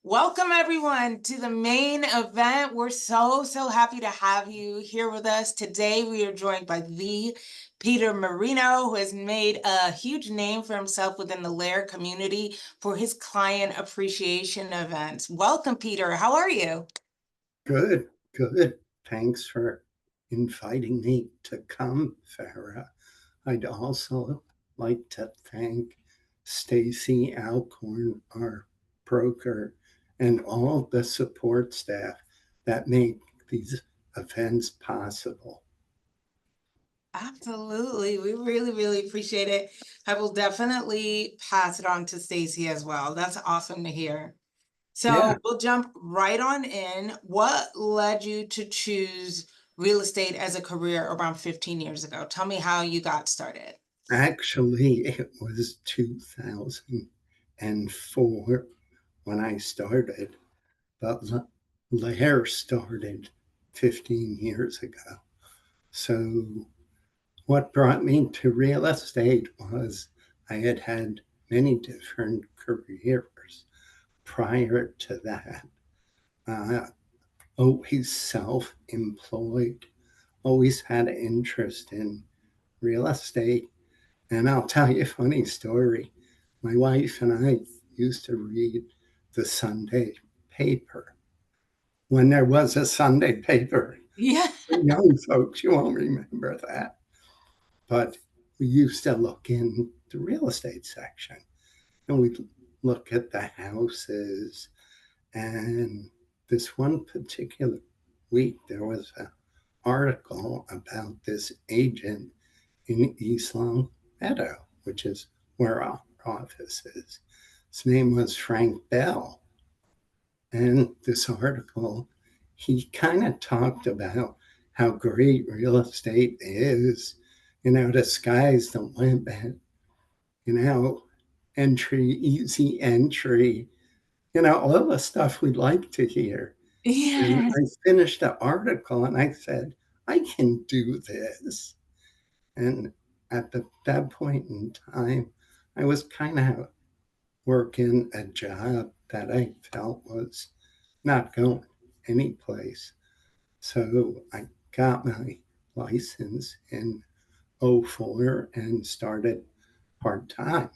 Welcome everyone to the main event. We're so happy to have you here with us. Today we are joined by the Peter Marino, who has made a huge name for himself within the Lair community for his client appreciation events. Welcome, Peter. How are you? Good, good. Thanks for inviting me to come, Farah. I'd also like to thank Stacy Alcorn, our broker, and all the support staff that make these events possible. Absolutely. We really appreciate it. I will definitely pass it on to Stacy as well. That's awesome to hear. Yeah, So we'll jump right on in. What led you to choose real estate as a career around 15 years ago? Tell me how you got started. actually, it was 2004 when I started, but Lair started 15 years ago. So what brought me to real estate was I had had many different careers prior to that. Uh, Always self employed, always had an interest in real estate. And I'll tell you a funny story. My wife and I used to read the Sunday paper when there was a Sunday paper. Yeah. Young folks, you won't remember that. But we used to look in the real estate section and we'd look at the houses. And this one particular week, there was an article about this agent in East Longmeadow, which is where our office is. His name was Frank Bell. And this article, he kind of talked about how great real estate is. The sky's the limit, you know, easy entry, all the stuff we'd like to hear. And Yes. I finished the article and I said, I can do this. And that point in time, I was kind of working a job that I felt was not going anyplace. So I got my license in '04 and started part time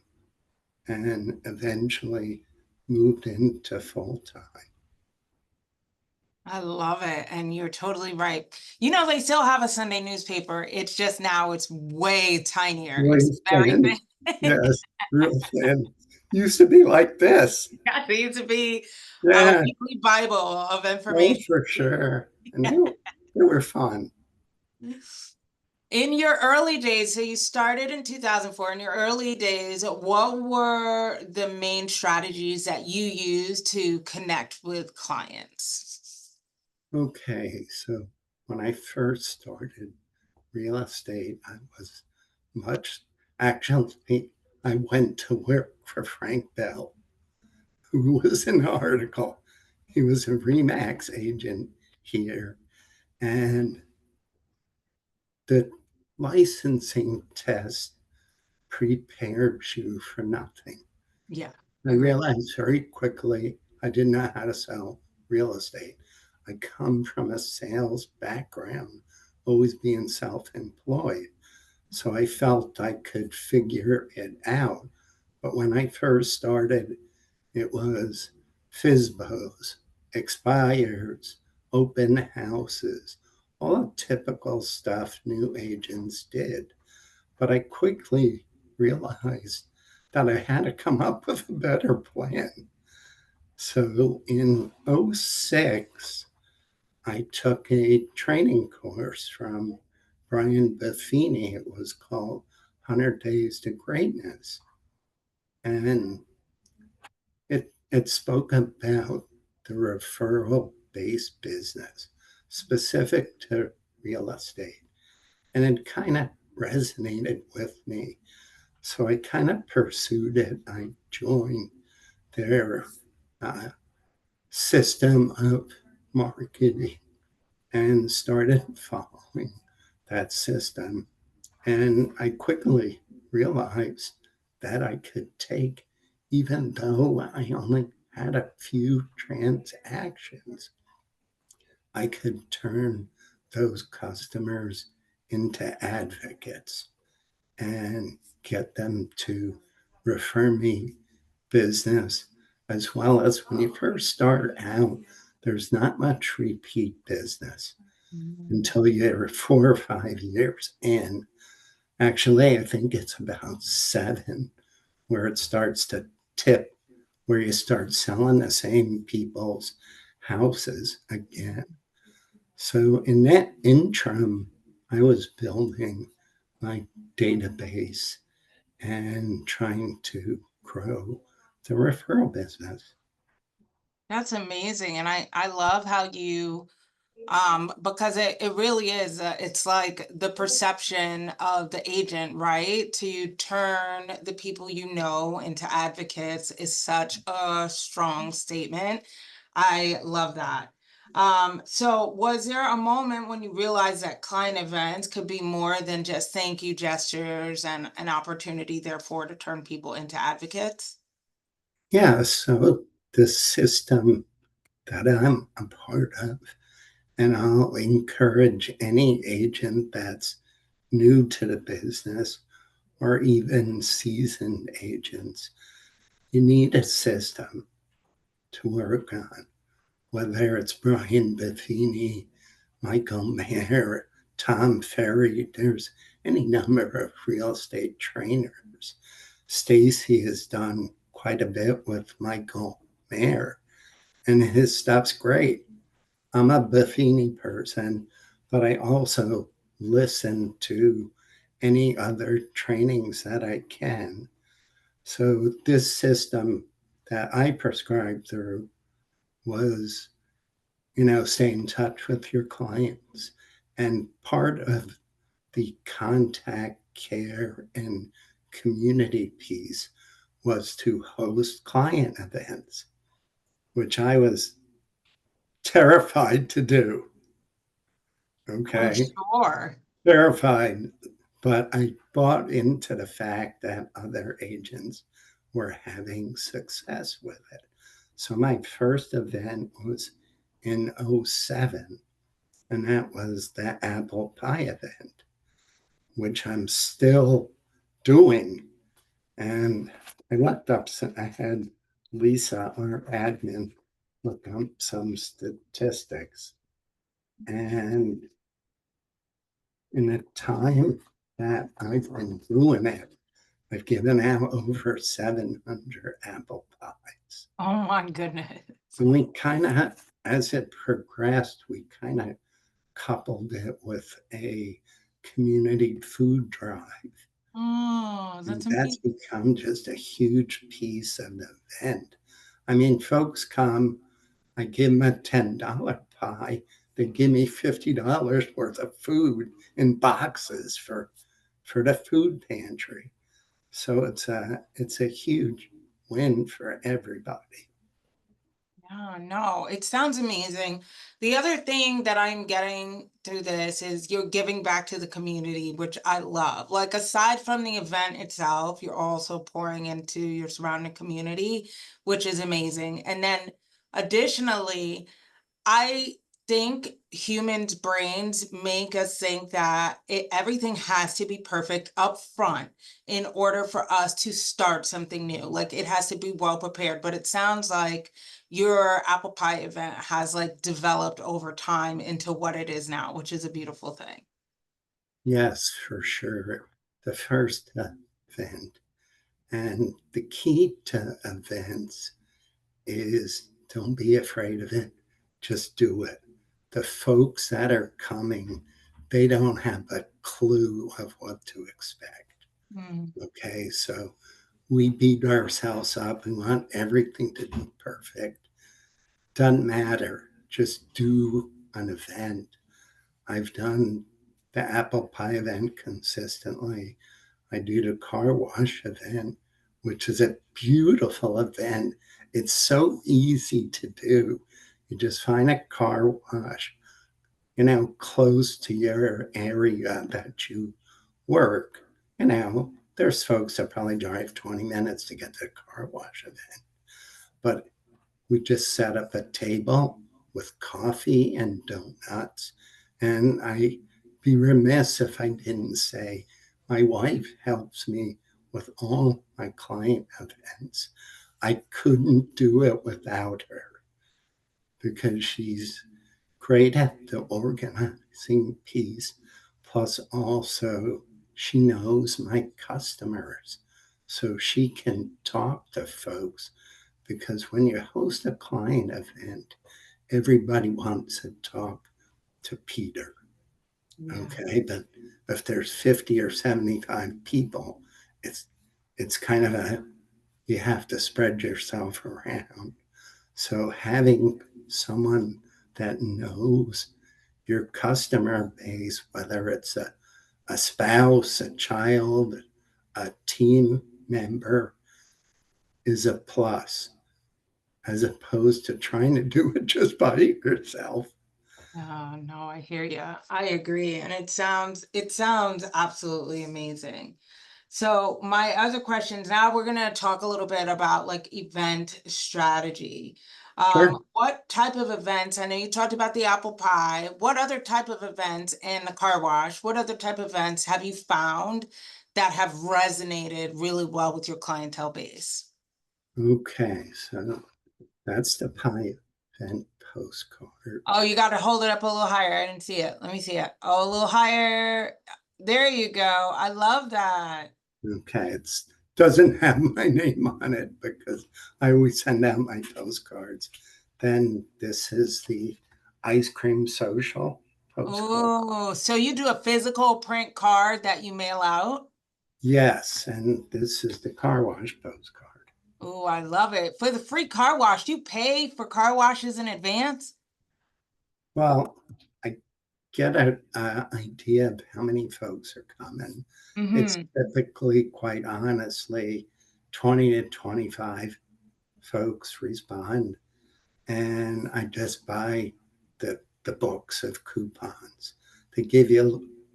and eventually moved into full time. I love it. And you're totally right. You know, they still have a Sunday newspaper. It's just now it's way tinier. It's Really very thin. thin. Yes, real thin. Used to be like this. It needs to be a Yeah, weekly Bible of oh, information. for sure. And they were fun. In your early days, so you started in 2004, in your early days, what were the main strategies that you used to connect with clients? Okay, so when I first started real estate, I was much, actually, I went to work for Frank Bell, who was in the article. He was a Remax agent here. And the licensing test prepares you for nothing. Yeah, I agree. realized very quickly I didn't know how to sell real estate. I come from a sales background, always being self employed. So I felt I could figure it out. But when I first started, it was FISBOs, expires, open houses, all the typical stuff new agents did. But I quickly realized that I had to come up with a better plan. So in '06, I took a training course from Brian Buffini. It was called 100 Days to Greatness. And it spoke about the referral based business specific to real estate. And it kind of resonated with me. So I kind of pursued it. I joined their uh, system of marketing and started following that system. And I quickly realized that I could take, even though I only had a few transactions, I could turn those customers into advocates and get them to refer me business, as well as when you first start out, there's not much repeat business Mm. until you're 4 or 5 years in. Actually, I think it's about 7 where it starts to tip, where you start selling the same people's houses again. So in that interim, I was building my database and trying to grow the referral business. That's amazing. And I love how you because it really is it's like the perception of the agent, right? To turn the people you know into advocates is such a strong statement. I love that. So was there a moment when you realized that client events could be more than just thank you gestures and an opportunity therefore to turn people into advocates? Yeah, so the system that I'm a part of, and I'll encourage any agent that's new to the business or even seasoned agents, you need a system to work on, whether it's Brian Buffini, Michael Mayer, Tom Ferry, there's any number of real estate trainers. Stacy has done quite a bit with Michael Mayer, and his stuff's great. I'm a Buffini person, but I also listen to any other trainings that I can. So this system that I prescribed through was, stay in touch with your clients. And part of the contact care and community piece was to host client events, which I was terrified to do. I'm Okay. sure. Terrified. But I bought into the fact that other agents were having success with it. So my first event was in '07, and that was the apple pie event, which I'm still doing. And I looked up, I had Lisa, our admin, look up some statistics. And in the time that I've been doing it, I've given out over 700 apple pies. Oh my goodness. And we kind of, as it progressed, we kind of coupled it with a community food drive. Oh, And that's that's amazing. become just a huge piece of the event. I mean, folks come, I give them a $10 pie, they give me $50 worth of food in boxes for the food pantry. So it's a huge win for everybody. Yeah, no, it sounds amazing. The other thing that I'm getting through this is you're giving back to the community, which I love. Like, aside from the event itself, you're also pouring into your surrounding community, which is amazing. And then additionally, I think humans' brains make us think that everything has to be perfect up front in order for us to start something new. Like, it has to be well prepared. But it sounds like your apple pie event has like developed over time into what it is now, which is a beautiful thing. Yes, for sure. The first event. And the key to events is don't be afraid of it, just do it. The folks that are coming, they don't have a clue of what to expect. Mm. Okay, so we beat ourselves up and want everything to be perfect. Doesn't matter, just do an event. I've done the apple pie event consistently. I do the car wash event, which is a beautiful event. It's so easy to do. You just find a car wash, close to your area that you work. There's folks that probably drive 20 minutes to get to the car wash event. But we just set up a table with coffee and donuts. And I'd be remiss if I didn't say my wife helps me with all my client events. I couldn't do it without her because she's great at the organizing piece. Plus, also, she knows my customers. So she can talk to folks because when you host a client event, everybody wants to talk to Peter. Yeah. Okay. But if there's 50 or 75 people, it's it's kind of a you have to spread yourself around. So having someone that knows your customer base, whether it's a spouse, a child, a team member, is a plus as opposed to trying to do it just by yourself. No, I hear you. I agree. And it sounds absolutely amazing. So my other questions, now we're gonna talk a little bit about like event strategy. Sure. What type of events, I know you talked about the apple pie, what other type of events and the car wash, what other type of events have you found that have resonated really well with your clientele base? Okay. So that's the pie event postcard. Oh, you gotta hold it up a little higher. I didn't see it. Let me see it. Oh, a little higher. There you go. I love that. Okay. It doesn't have my name on it because I always send out my postcards. Then this is the ice cream social postcard. Oh, so you do a physical print card that you mail out? Yes. And this is the car wash postcard. Oh, I love it. For the free car wash, you pay for car washes in advance? Well, I get an idea of how many folks are coming. It's Mm-hmm. typically, quite honestly, 20 to 25 folks respond. And I just buy the books of coupons. They give you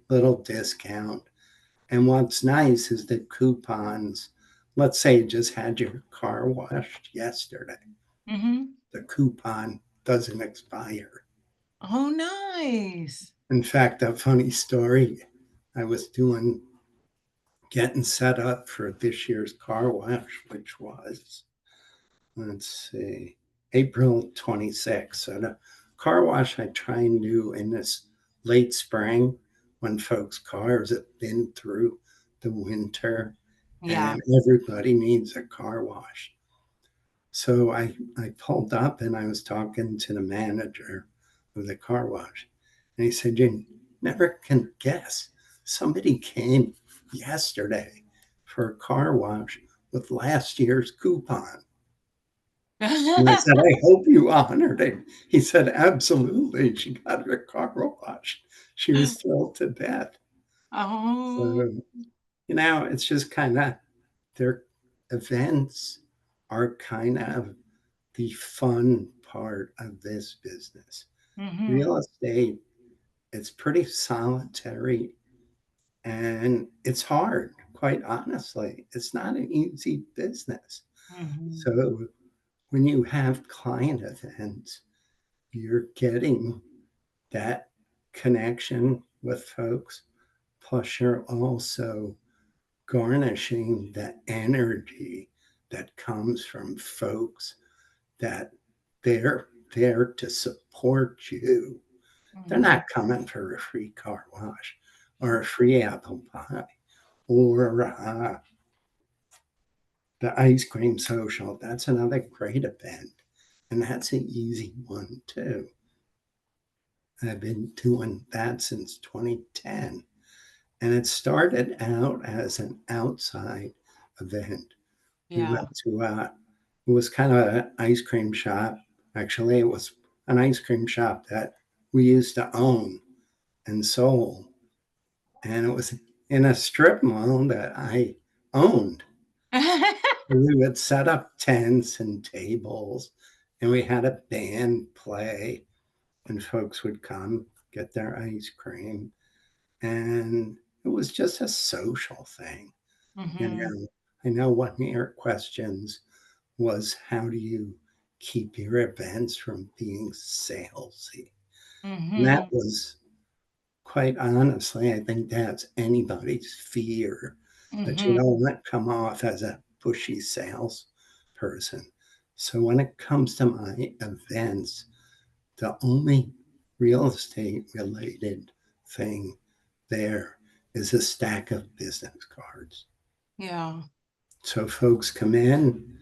a little discount. And what's nice is the coupons, let's say you just had your car washed yesterday, Mm-hmm. the coupon doesn't expire. Oh, nice. In fact, a funny story, I was getting set up for this year's car wash, which was, let's see, April 26th. So the car wash I try and do in this late spring when folks' cars have been through the winter Yeah. and everybody needs a car wash. So I pulled up and I was talking to the manager of the car wash. And he said, You never can guess. Somebody came yesterday for a car wash with last year's coupon. And I said, I hope you honored it. He said, Absolutely. She got her car washed. She was thrilled to death. Oh. So, it's just kind of their events are kind of the fun part of this business. Mm-hmm. Real estate, it's pretty solitary and it's hard, quite honestly. It's not an easy business. Mm-hmm. So when you have client events, you're getting that connection with folks. Plus, you're also garnishing the energy that comes from folks that they're there to support you. They're Mm-hmm. not coming for a free car wash or a free apple pie or the ice cream social. That's another great event. And that's an easy one, too. I've been doing that since 2010. And it started out as an outside event. We Yeah. went to, it was kind of an ice cream shop. Actually, it was an ice cream shop that we used to own and sold. And it was in a strip mall that I owned. We would set up tents and tables, and we had a band play, and folks would come get their ice cream. And it was just a social thing. You Mm-hmm. know, I know one of your questions was how do you keep your events from being salesy. And that Mm-hmm. was, quite honestly, I think that's anybody's fear, that you Mm-hmm. don't want to come off as a pushy salesperson. So when it comes to my events, the only real estate related thing there is a stack of business cards. Yeah. So folks come in,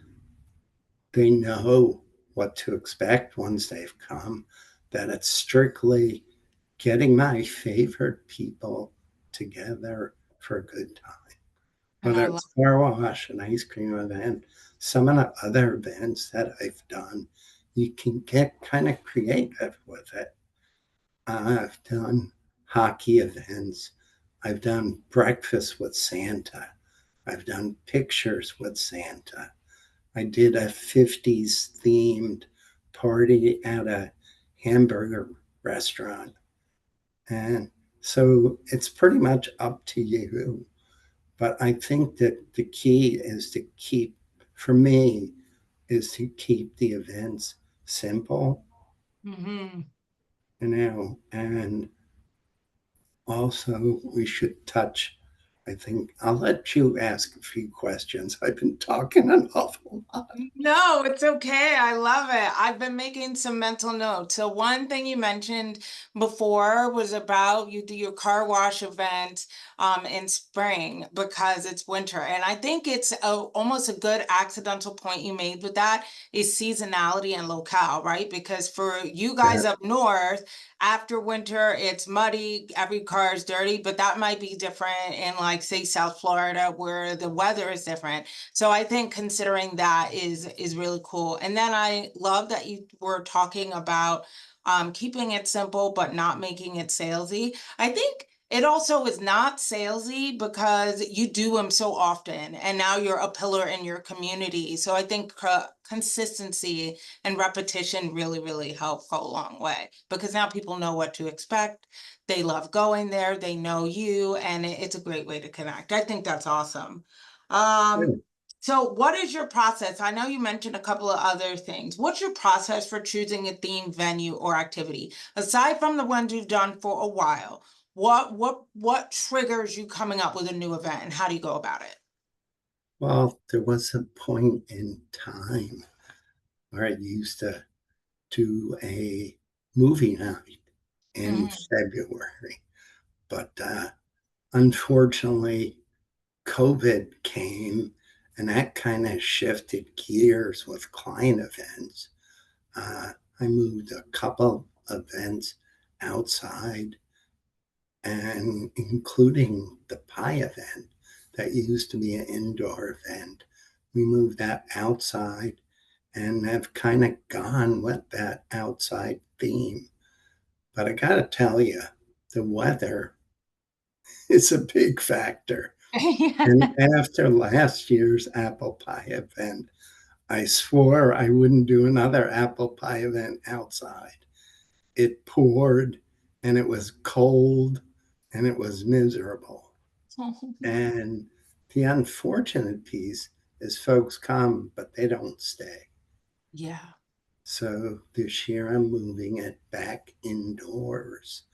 they know what to expect once they've come, that it's strictly getting my favorite people together for a good time. And I Whether love it's car wash, an ice cream event, some of the other events that I've done, you can get kind of creative with it. I've done hockey events. I've done breakfast with Santa. I've done pictures with Santa. I did a 50s themed party at a hamburger restaurant. And so it's pretty much up to you. But I think that the key is to keep, for me, is to keep the events simple, mm-hmm. and also we should touch. I think I'll let you ask a few questions. I've been talking an awful lot. No, it's okay. I love it. I've been making some mental notes. So one thing you mentioned before was about you do your car wash event in spring because it's winter. And I think it's almost a good accidental point you made with that is seasonality and locale, right? Because for you Yeah, guys up north, after winter, it's muddy, every car is dirty, but that might be different in like say South Florida where the weather is different. So I think considering that is really cool. And then I love that you were talking about keeping it simple but not making it salesy. I think it also is not salesy because you do them so often and now you're a pillar in your community. So I think consistency and repetition really, really help go a long way because now people know what to expect. They love going there, they know you, and it's a great way to connect. I think that's awesome. Um, good. so what is your process? I know you mentioned a couple of other things. What's your process for choosing a theme, venue, or activity? Aside from the ones you've done for a while, what triggers you coming up with a new event and how do you go about it? Well, there was a point in time where I used to do a movie night in Mhm. February, but unfortunately, COVID came and that kind of shifted gears with client events. I moved a couple events outside, and including the pie event that used to be an indoor event. We moved that outside and have kind of gone with that outside theme. But I got to tell you, the weather is a big factor. And after last year's apple pie event, I swore I wouldn't do another apple pie event outside. It poured and it was cold and it was miserable. And the unfortunate piece is folks come, but they don't stay. Yeah. So this year I'm moving it back indoors.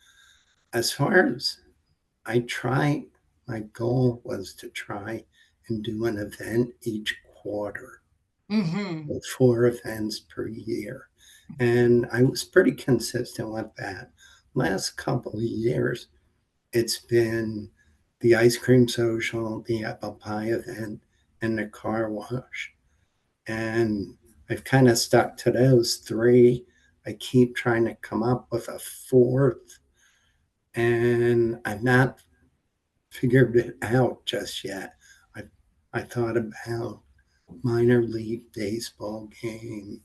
As far as I try, my goal was to try and do an event each quarter, Hmm. with 4 events per year. And I was pretty consistent with that. Last couple of years, it's been the ice cream social, the apple pie event, and the car wash. And I've kind of stuck to those three. I keep trying to come up with a fourth, and I've not figured it out just yet. I I thought about minor league baseball game.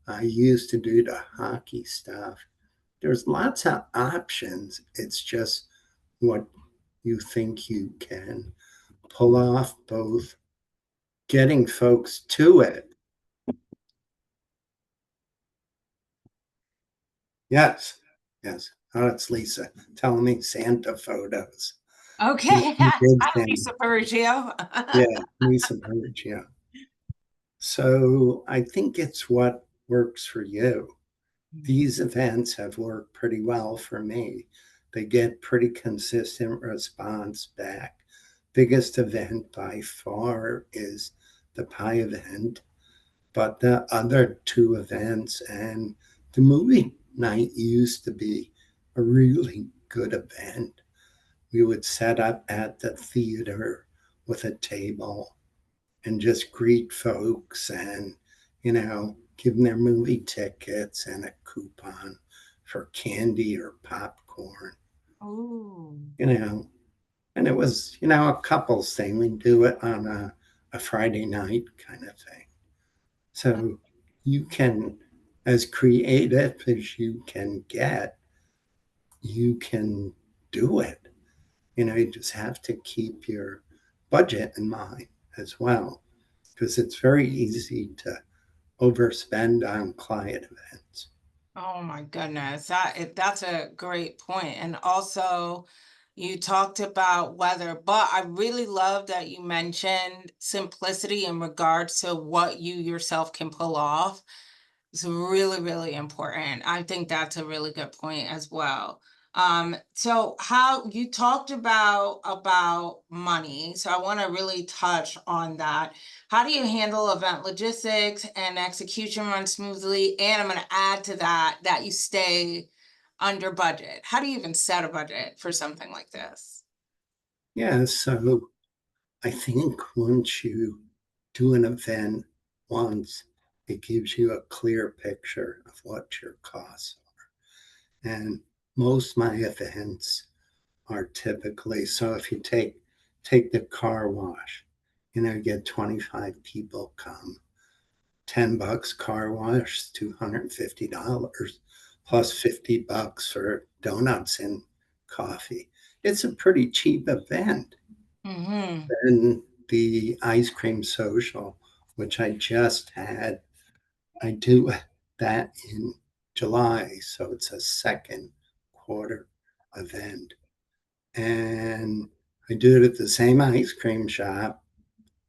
I used to do the hockey stuff. There's lots of options. It's just what you think you can pull off, both getting folks to it. Yes, yes. Oh, it's Lisa telling me Santa photos. Okay. You did Hi, things. Lisa Perugio. Yeah, Lisa Burge, yeah. So I think it's what works for you. These events have worked pretty well for me. They get pretty consistent response back. Biggest event by far is the pie event, but the other two events and the movie night used to be a really good event. We would set up at the theater with a table and just greet folks and, give them their movie tickets and a coupon for candy or popcorn, Oh. you know. And it was, a couples thing. We do it on a Friday night kind of thing. So you can, as creative as you can get, you can do it. You just have to keep your budget in mind as well, because it's very easy to overspend on client events. Oh my goodness, that's a great point. And also, you talked about weather, but I really love that you mentioned simplicity in regards to what you yourself can pull off. It's really, really important. I think that's a really good point as well. So how you talked about money. So I want to really touch on that. How do you handle event logistics and execution run smoothly? And I'm going to add to that that you stay under budget. How do you even set a budget for something like this? Yeah, so I think once you do an event once, it gives you a clear picture of what your costs are. And most my events are typically, so if you take the car wash, you get 25 people come, $10 car wash, $250 plus $50 for donuts and coffee. It's a pretty cheap event. Mm-hmm. And the ice cream social, which I just had, I do that in July, so it's a second quarter event. And I do it at the same ice cream shop,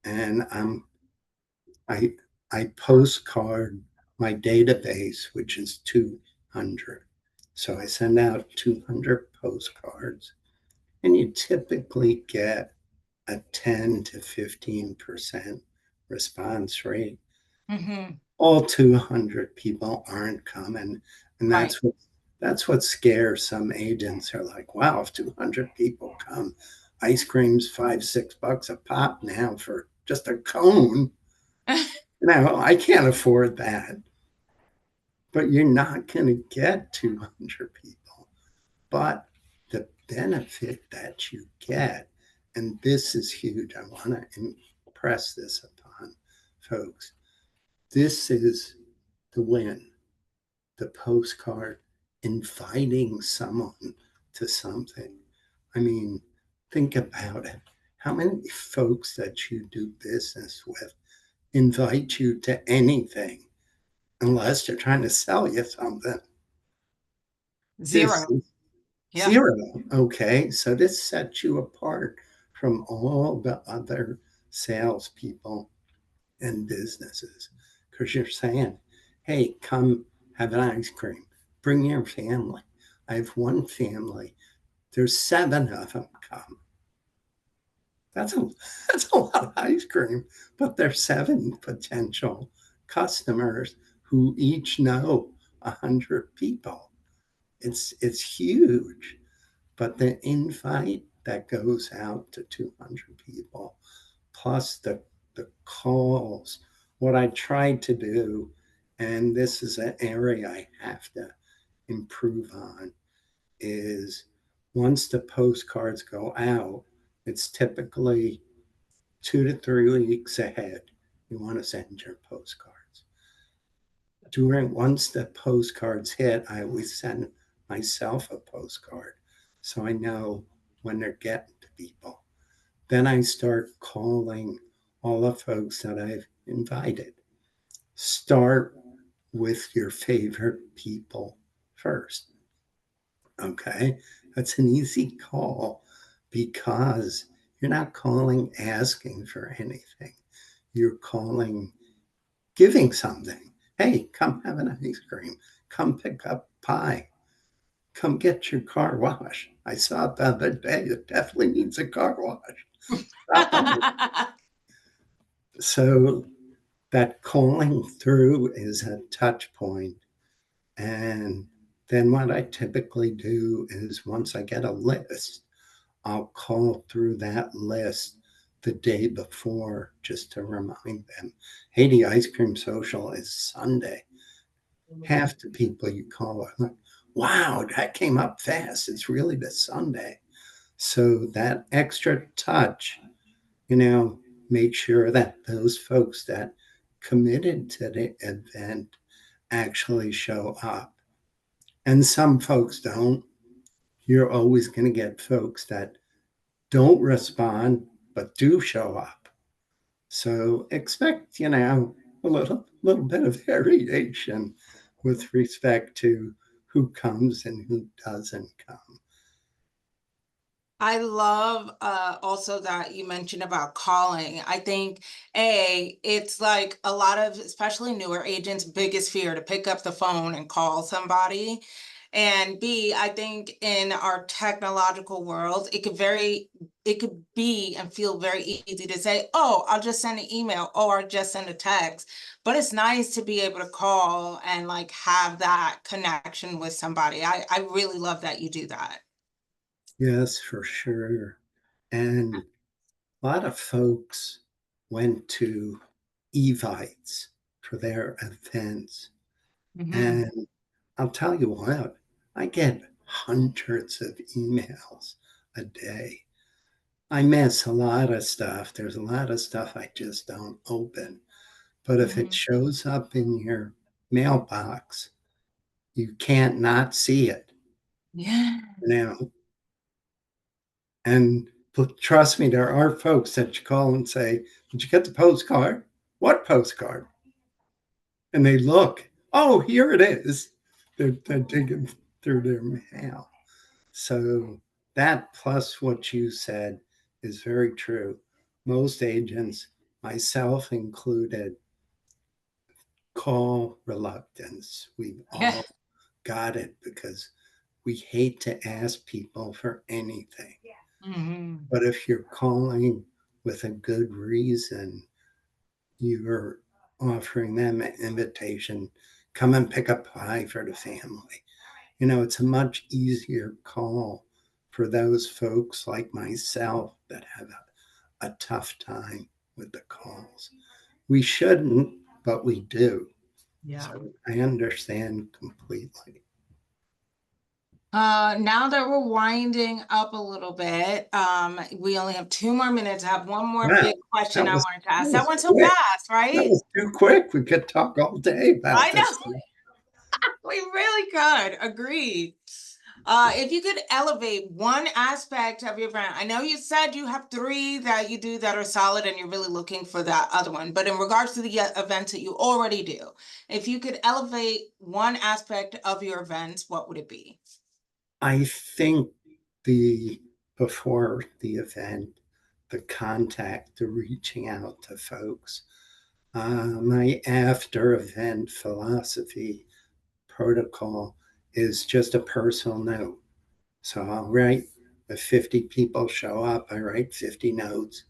and I I postcard my database, which is 200. So I send out 200 postcards, and you typically get a 10 to 15% response rate. Mm-hmm. All 200 people aren't coming, and Right. that's what scares some agents. They're like, wow, if 200 people come, ice cream's $5, $6 a pop now for just a cone. I can't afford that. But you're not going to get 200 people. But the benefit that you get, and this is huge, I want to impress this upon folks. This is the win, the postcard, inviting someone to something. I mean, think about it. How many folks that you do business with invite you to anything unless they're trying to sell you something? This Zero. is Yeah. zero. Okay. So this sets you apart from all the other salespeople and businesses because you're saying, hey, come have an ice cream, bring your family. I have one family, there's seven of them come. That's a, that's a lot of ice cream, but there's seven potential customers who each know 100 people. It's huge. But the invite that goes out to 200 people, plus the calls, what I tried to do, and this is an area I have to improve on, is once the postcards go out, it's typically 2 to 3 weeks ahead. You want to send your postcards. Once the postcards hit, I always send myself a postcard so I know when they're getting to people. Then I start calling all the folks that I've invited. Start with your favorite people first. Okay. That's an easy call because you're not calling asking for anything. You're calling giving something. Hey, come have an ice cream. Come pick up pie. Come get your car washed. I saw it the other day. It definitely needs a car wash. Stop by. So that calling through is a touch point. And then what I typically do is once I get a list, I'll call through that list the day before just to remind them, hey, the ice cream social is Sunday. Half the people you call are like, wow, that came up fast. It's really the Sunday. So that extra touch, you know, make sure that those folks that committed to the event actually show up. And some folks don't. You're always going to get folks that don't respond but do show up. So expect, a little bit of variation with respect to who comes and who doesn't come. I love also that you mentioned about calling. I think it's like a lot of especially newer agents' biggest fear to pick up the phone and call somebody. And B, I think in our technological world, it could be and feel very easy to say, oh, I'll just send an email or I'll just send a text. But it's nice to be able to call and like have that connection with somebody. I really love that you do that. Yes, for sure. And a lot of folks went to Evites for their events. Mhm. And I'll tell you what, I get hundreds of emails a day. I miss a lot of stuff. There's a lot of stuff I just don't open. But if it Mhm. shows up in your mailbox, you can't not see it, Yeah. you know. And trust me, there are folks that you call and say, did you get the postcard? What postcard? And they look, oh, here it is. They're digging through their mail. So that plus what you said is very true. Most agents, myself included, call reluctance. We've Yeah. all got it because we hate to ask people for anything. Mhm. But if you're calling with a good reason, you're offering them an invitation, come and pick up pie for the family. It's a much easier call for those folks like myself that have a tough time with the calls. We shouldn't, but we do. Yeah. So I understand completely. Now that we're winding up a little bit, we only have 2 more minutes. I have one more Wow, big question that I was wanted to that ask. That was went so quick. fast, That right? was too quick. We could talk all day about I this know thing. we really could. Agreed. If you could elevate one aspect of your brand, I know you said you have three that you do that are solid and you're really looking for that other one, but in regards to the events that you already do, if you could elevate one aspect of your events, what would it be? I think the before the event, the contact, the reaching out to folks, my after event philosophy protocol is just a personal note. So I'll write, if 50 people show up, I write 50 notes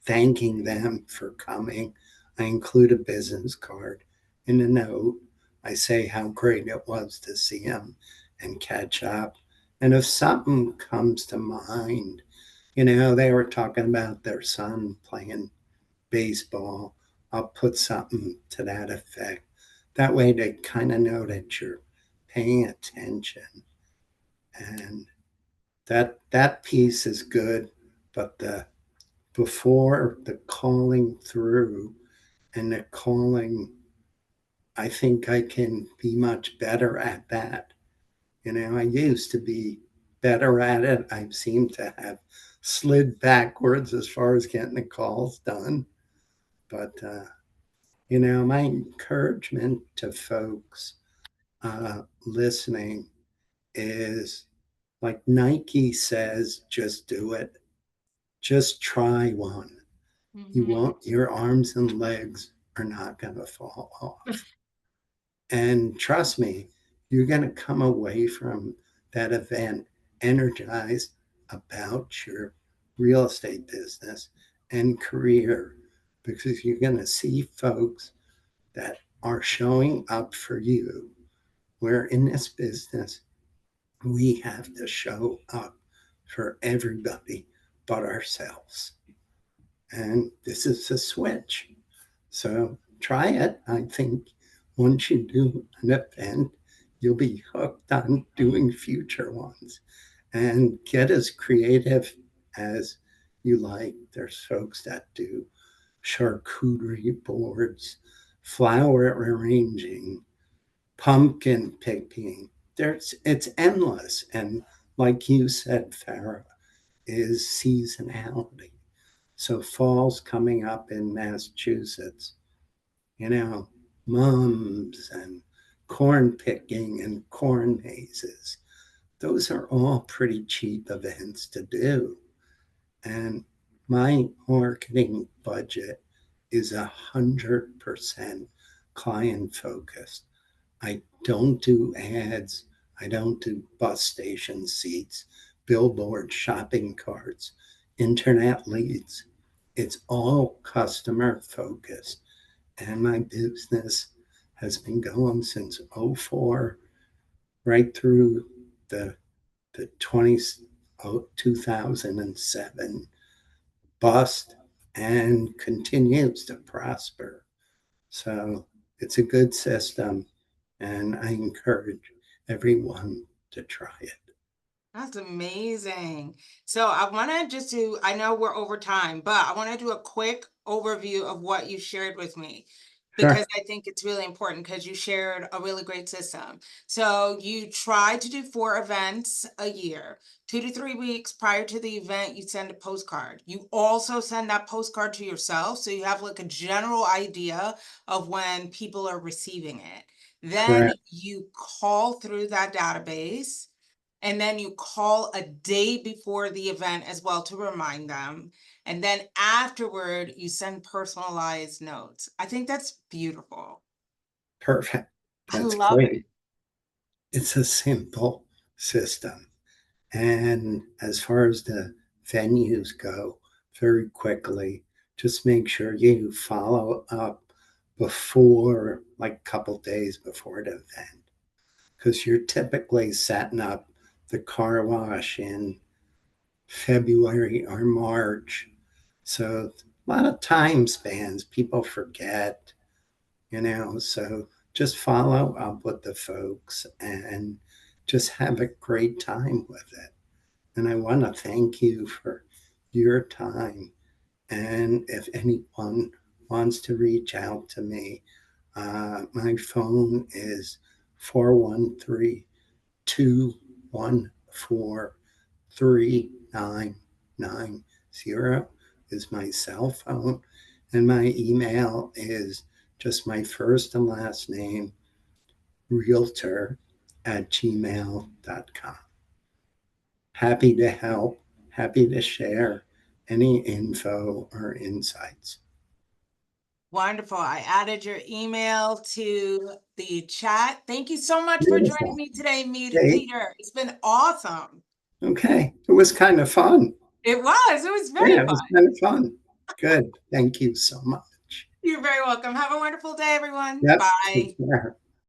thanking them for coming. I include a business card in the note. I say how great it was to see them and catch up. And if something comes to mind, they were talking about their son playing baseball, I'll put something to that effect. That way they kind of know that you're paying attention. And that piece is good, but the before the calling through and the calling, I think I can be much better at that. I used to be better at it. I seem to have slid backwards as far as getting the calls done. But, my encouragement to folks listening is like Nike says, just do it. Just try one. You Mhm. won't, your arms and legs are not going to fall off. And trust me, you're going to come away from that event energized about your real estate business and career because you're going to see folks that are showing up for you. Where in this business, we have to show up for everybody but ourselves. And this is a switch. So try it. I think once you do an event, you'll be hooked on doing future ones and get as creative as you like. There's folks that do charcuterie boards, flower arranging, pumpkin picking. It's endless. And like you said, Farah, is seasonality. So fall's coming up in Massachusetts, you know, mums and corn picking and corn mazes. Those are all pretty cheap events to do. And my marketing budget is 100% client focused. I don't do ads. I don't do bus station seats, billboard shopping carts, internet leads. It's all customer focused. And my business has been going since '04 right through the, the 20, 2007 bust and continues to prosper. So it's a good system, and I encourage everyone to try it. That's amazing. So I want to just do, I know we're over time, but I want to do a quick overview of what you shared with me because Sure, I think it's really important because you shared a really great system. So you try to do 4 events a year, 2 to 3 weeks prior to the event, you send a postcard. You also send that postcard to yourself. So you have like a general idea of when people are receiving it. Then correct. you call through that database and then you call a day before the event as well to remind them. And then afterward, you send personalized notes. I think that's beautiful. Perfect. I That's love it. great. It's a simple system. And as far as the venues go, very quickly, just make sure you follow up before, like a couple days before the event, because you're typically setting up the car wash in February or March. So a lot of time spans, people forget, so just follow up with the folks and just have a great time with it. And I want to thank you for your time. And if anyone wants to reach out to me, my phone is 413 214 3990 is my cell phone. And my email is just my first and last name, realtor@gmail.com. Happy to help, happy to share any info or insights. Wonderful. I added your email to the chat. Thank you so much for joining Beautiful. me today, Okay. Peter. It's been awesome. Okay. It was kind of fun. It was. It was very Yeah, it was fun. kind of fun. Good. Thank you so much. You're very welcome. Have a wonderful day, everyone. Yep. Take Bye. care.